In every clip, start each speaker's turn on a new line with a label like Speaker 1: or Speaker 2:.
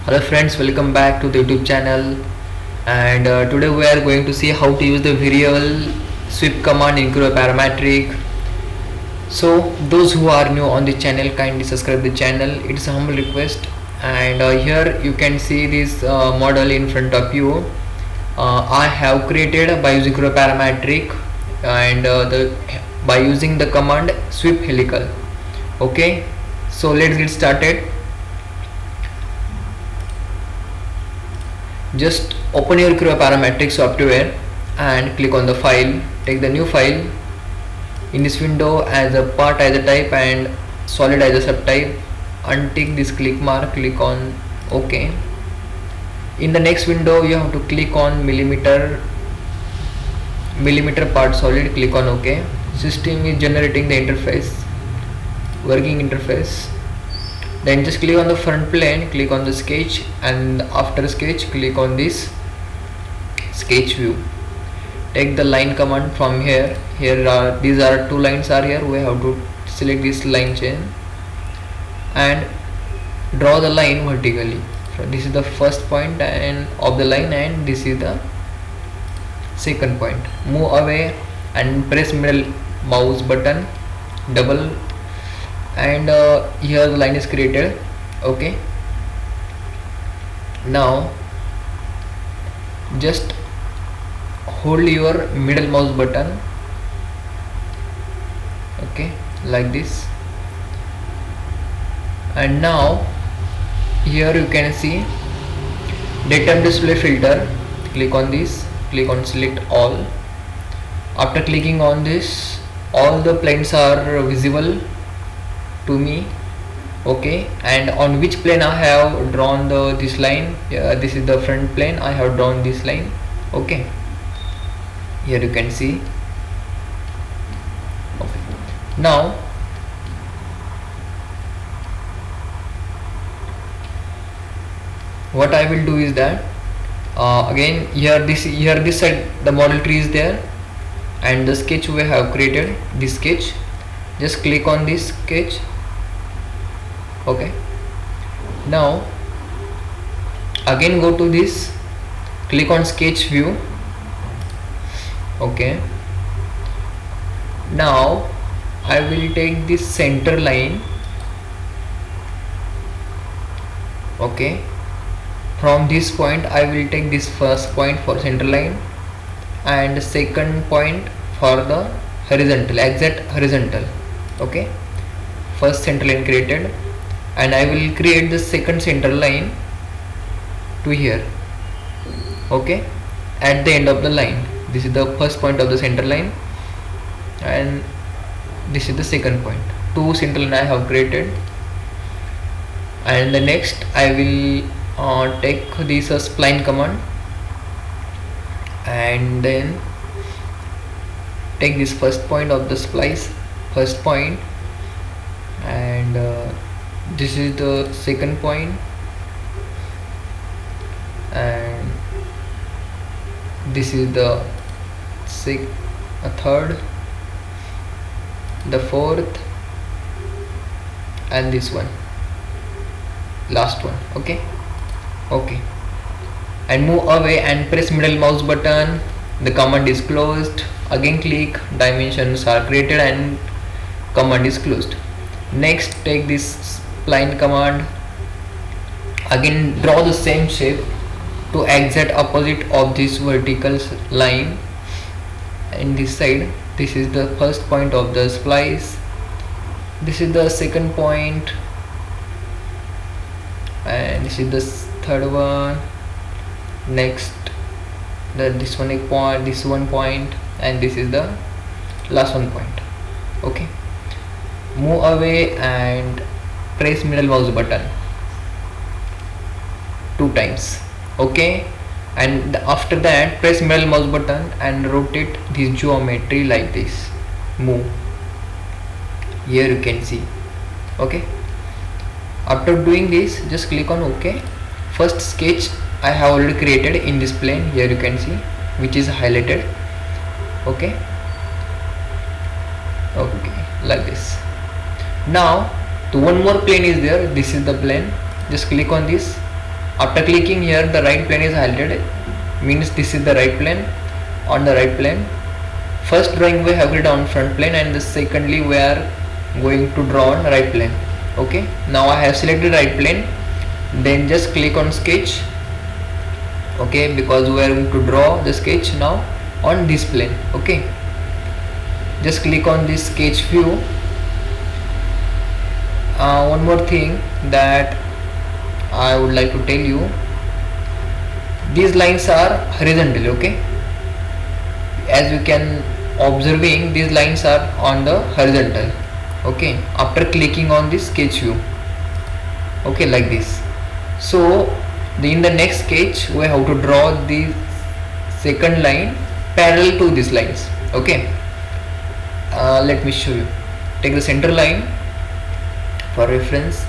Speaker 1: Hello friends, welcome back to the YouTube channel. And today we are going to see how to use the Video Sweep command in Creo Parametric. So those who are new on the channel, kindly subscribe the channel. It's a humble request. And here you can see this model in front of you. I have created by using Creo Parametric and by using the command sweep helical. Okay, so let's get started. Just open your Creo Parametric software and click on the file. Take the new file in this window as a part as a type and solid as a subtype. Untick this click mark, click on OK. In the next window you have to click on millimeter part solid, click on OK. System is generating the interface, working interface. Then just click on the front plane, click on the sketch, and after sketch click on this sketch view. Take the line command from here. These are two lines are here. We have to select this line chain and draw the line vertically. So this is the first point and of the line, and this is the second point. Move away and press middle mouse button, double, and here the line is created. Okay, now just hold your middle mouse button, okay, like this. And now here you can see daytime display filter. Click on this, click on select all. After clicking on this, all the planes are visible to me. Okay, and on which plane I have drawn this line. This is the front plane. I have drawn this line. Okay, here you can see. Okay, now what I will do is that again this side the model tree is there and the sketch we have created, this sketch. Just click on this sketch. Okay, now again go to this, click on sketch view. Okay, now I will take this center line. Okay, from this point I will take this first point for center line and second point for the horizontal, exact horizontal. Okay, first center line created, and I will create the second center line to here. Okay, at the end of the line, this is the first point of the center line and this is the second point. Two center line I have created, and the next I will take this spline command and then take this first point of the splice, first point, and this is the second point, and this is the third, the fourth, and this one, last one. Okay, okay, and move away and press middle mouse button. The command is closed. Again click, dimensions are created and command is closed. Next take this spline command, again draw the same shape to exact opposite of this vertical line. In this side, this is the first point of the splice, this is the second point, and this is the third one. Next this one point, and this is the last one point. Okay, move away and press middle mouse button 2 times. Okay, and after that press middle mouse button and rotate this geometry like this. Move. Here you can see. Okay, after doing this just click on OK. First sketch I have already created in this plane. Here you can see, which is highlighted. Okay, okay, like this. Now the one more plane is there. This is the plane. Just click on this After clicking here, the right plane is highlighted, means this is the right plane. On the right plane, first drawing we have it on front plane, and the secondly we are going to draw on right plane. Okay, now I have selected right plane, then just click on sketch. Okay, because we are going to draw the sketch now on this plane. Okay, just click on this sketch view. One more thing that I would like to tell you, these lines are horizontal. Okay, as you can observing, these lines are on the horizontal. Okay, after clicking on this sketch view. Okay, like this. So in the next sketch we have to draw the second line parallel to these lines. Okay, let me show you. Take the center line for reference,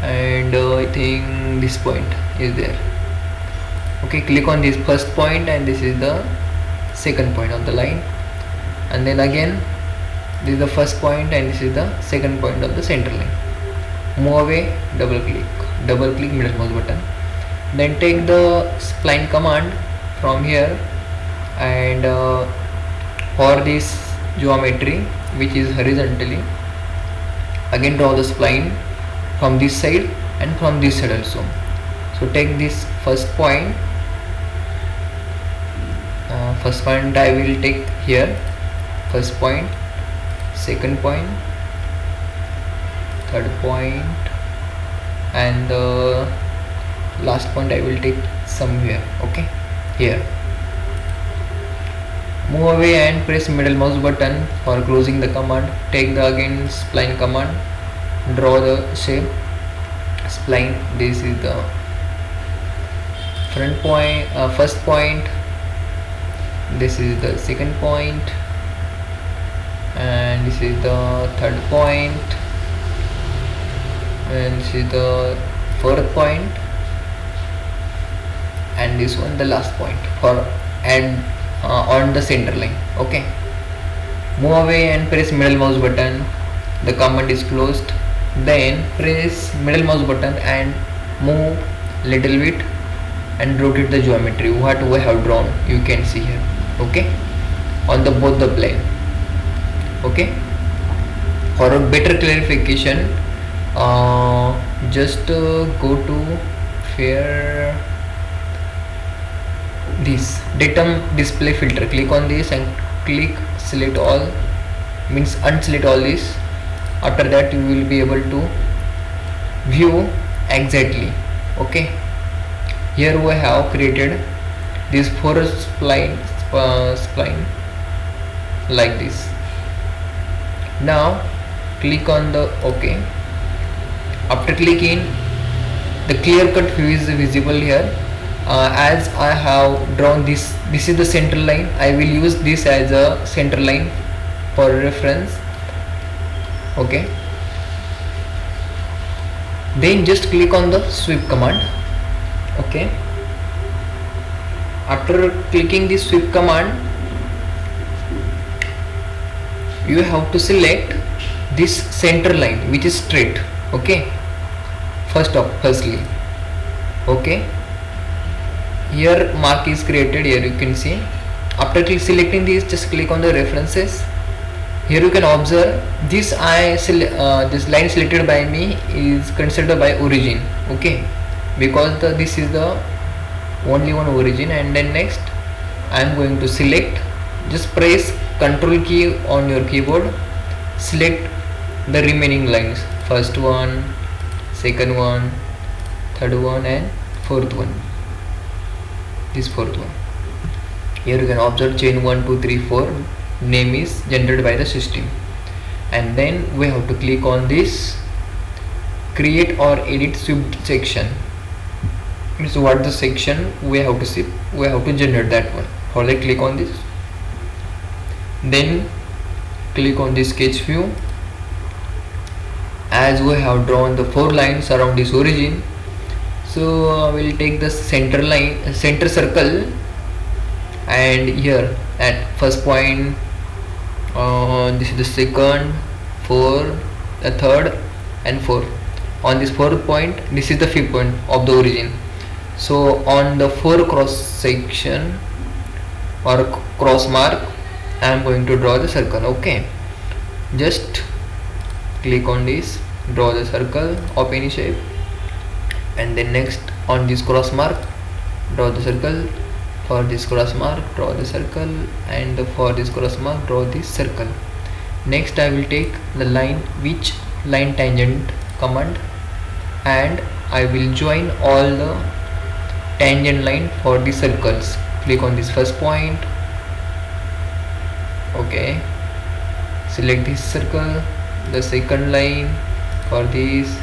Speaker 1: and I think this point is there. Okay, click on this first point, and this is the second point of the line, and then again this is the first point, and this is the second point of the center line. Move away, double click middle mouse button, then take the spline command from here, and for this geometry which is horizontally, again draw the spline from this side and from this side also. So take this first point, I will take here, first point, second point, third point, and the last point I will take somewhere. Okay, here. Move away and press middle mouse button for closing the command. Take the again spline command, draw the shape spline. This is the front point, first point, this is the second point, and this is the third point, and this is the fourth point, and this one the last point for add on the center line. Okay, move away and press middle mouse button. The command is closed. Then press middle mouse button and move little bit and rotate the geometry what we have drawn. You can see here. Okay, on the both the plane. Okay, for a better clarification, just go to fair this datum display filter, click on this and click select all, means unselect all this. After that you will be able to view exactly. Okay, here we have created this four spline like this. Now click on the OK. After clicking, the clear cut view is visible here. As I have drawn this is the center line. I will use this as a center line for reference. Okay, then just click on the sweep command. Okay, after clicking the sweep command, you have to select this center line which is straight. Okay, firstly. Okay, here mark is created. Here you can see. After selecting this, just click on the references. Here you can observe this this line selected by me is considered by origin. Okay, because this is the only one origin. And then next I am going to select. Just press Ctrl key on your keyboard. Select the remaining lines. First one, second one, third one, and fourth one. This fourth one. Here you can observe chain 1 2 3 4 name is generated by the system. And then we have to click on this create or edit sweep section. Means what the section we have to see, we have to generate that one. For that, click on this, then click on this sketch view. As we have drawn the 4 lines around this origin, so we'll take the center line, center circle, and here at first point, this is the second, 4, the third, and 4. On this 4th point, this is the 5th point of the origin. So on the 4 cross section or cross mark, I am going to draw the circle. Okay, just click on this, draw the circle of any shape, and then next on this cross mark, draw the circle. For this cross mark, draw the circle, and for this cross mark, draw this circle. Next I will take the line, which line tangent command, and I will join all the tangent line for the circles. Click on this first point. Okay, select this circle, the second line for this,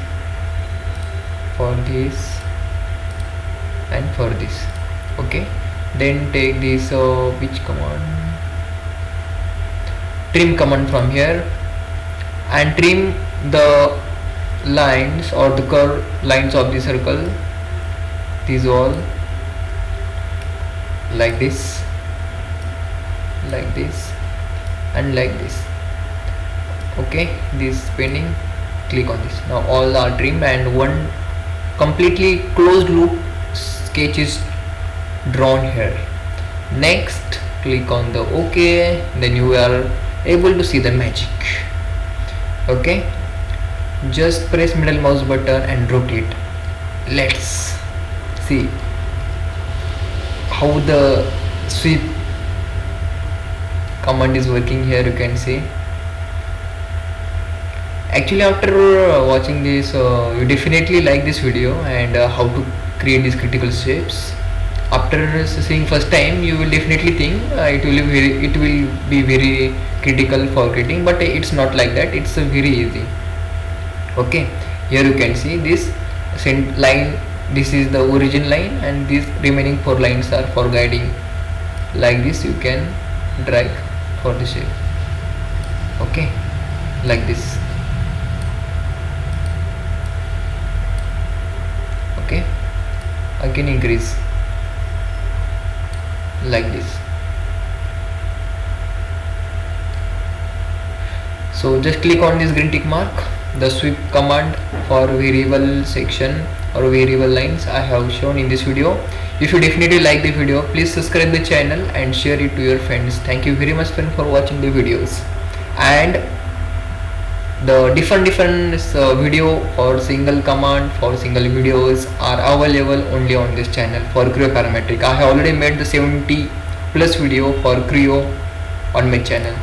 Speaker 1: and for this. Okay, then take this which command, trim command from here, and trim the lines or the curved lines of the circle, these all, like this, and like this. Okay, this painting, click on this. Now all are trimmed and one completely closed loop sketch is drawn here. Next click on the OK, then you are able to see the magic. Okay, just press middle mouse button and rotate. Let's see how the sweep command is working here. You can see, actually after watching this you definitely like this video and how to create these critical shapes. After seeing first time you will definitely think it will be very critical for creating, but it's not like that. It's very easy. Okay, here you can see this line, this is the origin line, and these remaining 4 lines are for guiding. Like this you can drag for the shape. Okay, like this. Okay, again increase, like this. So just click on this green tick mark, the sweep command for variable section or variable lines I have shown in this video. If you definitely like the video, please subscribe the channel and share it to your friends. Thank you very much friend for watching the videos, and the different video for single command, for single videos are available only on this channel for Creo Parametric. I have already made the 70+ video for Creo on my channel.